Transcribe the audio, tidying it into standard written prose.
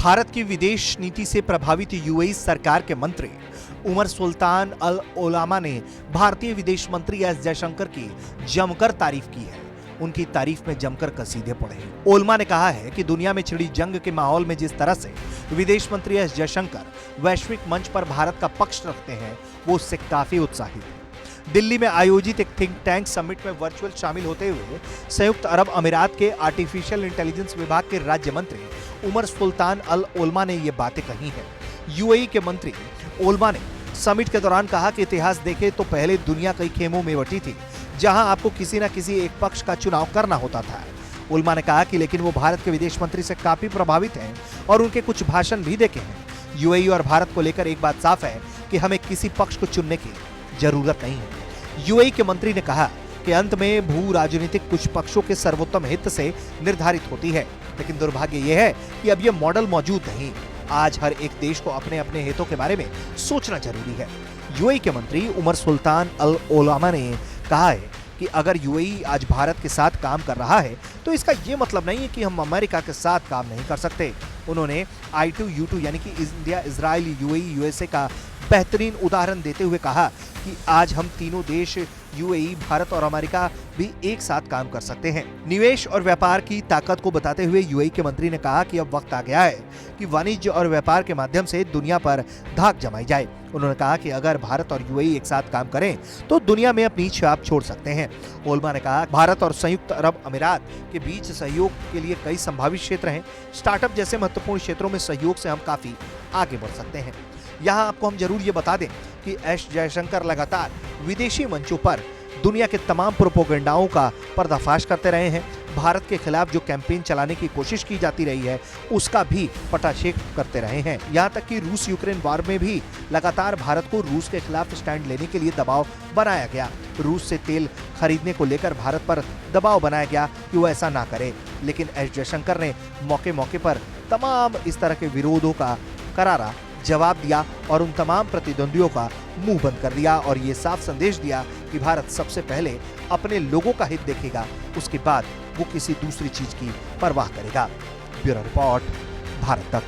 भारत की विदेश नीति से प्रभावित यूएई सरकार के मंत्री उमर सुल्तान अल ओलामा ने भारतीय विदेश मंत्री एस जयशंकर की जमकर तारीफ की है। उनकी तारीफ में जमकर कसीदे पढ़े। ओलमा ने कहा है कि दुनिया में छिड़ी जंग के माहौल में जिस तरह से विदेश मंत्री एस जयशंकर वैश्विक मंच पर भारत का पक्ष रखते हैं, वो उससे काफी उत्साहित है। दिल्ली में आयोजित एक थिंक टैंक समिट में वर्चुअल शामिल होते हुए संयुक्त अरब अमीरात के आर्टिफिशियल इंटेलिजेंस विभाग के राज्य मंत्री उमर सुल्तान अल ओलमा ने ये बातें कही हैं। यूएई के मंत्री ओलमा ने समिट के दौरान कहा कि इतिहास देखें तो पहले दुनिया कई खेमों में बटी थी, जहां आपको किसी न किसी एक पक्ष का चुनाव करना होता था। ओलमा ने कहा कि लेकिन वो भारत के विदेश मंत्री से काफी प्रभावित हैं और उनके कुछ भाषण भी देखे हैं। यूएई और भारत को लेकर एक बात साफ है कि हमें किसी पक्ष को चुनने की जरूरत नहीं है। यूएई के मंत्री ने कहा कि अंत में भू राजनीतिक कुछ पक्षों के सर्वोत्तम हित से निर्धारित होती है, लेकिन दुर्भाग्य यह है कि अब यह मॉडल मौजूद नहीं। आज हर एक देश को अपने अपने हितों के बारे में सोचना जरूरी है। यूएई के मंत्री उमर सुल्तान अल ओलामा ने कहा है कि अगर यूएई आज भारत के साथ काम कर रहा है तो इसका यह मतलब नहीं है कि हम अमेरिका के साथ काम नहीं कर सकते। उन्होंने I2U2 यानी कि इंडिया, इजराइल, यूएई, यूएसए का बेहतरीन उदाहरण देते हुए कहा कि आज हम तीनों देश यूएई, भारत और अमेरिका भी एक साथ काम कर सकते हैं। निवेश और व्यापार की ताकत को बताते हुए यूएई के मंत्री ने कहा कि अब वक्त आ गया है कि वाणिज्य और व्यापार के माध्यम से दुनिया पर धाक जमाई जाए। उन्होंने कहा कि अगर भारत और यूएई एक साथ काम करें तो दुनिया में अपनी छाप छोड़ सकते हैं। ओलमा ने कहा भारत और संयुक्त अरब अमीरात के बीच सहयोग के लिए कई संभावित क्षेत्र हैं। स्टार्टअप जैसे महत्वपूर्ण क्षेत्रों में सहयोग से हम काफी आगे बढ़ सकते हैं। यहाँ आपको हम जरूर ये बता दें कि एस जयशंकर लगातार विदेशी मंचों पर दुनिया के तमाम प्रोपेगेंडाओं का पर्दाफाश करते रहे हैं। भारत के खिलाफ जो कैंपेन चलाने की कोशिश की जाती रही है, उसका भी पटाक्षेप करते रहे हैं। यहाँ तक कि रूस यूक्रेन वार में भी लगातार भारत को रूस के खिलाफ स्टैंड लेने के लिए दबाव बनाया गया। रूस से तेल खरीदने को लेकर भारत पर दबाव बनाया गया कि वो ऐसा ना करे, लेकिन एस जयशंकर ने मौके मौके पर तमाम इस तरह के विरोधों का करारा जवाब दिया और उन तमाम प्रतिद्वंदियों का मुंह बंद कर दिया और ये साफ संदेश दिया कि भारत सबसे पहले अपने लोगों का हित देखेगा, उसके बाद वो किसी दूसरी चीज की परवाह करेगा। ब्यूरो रिपोर्ट, भारत तक।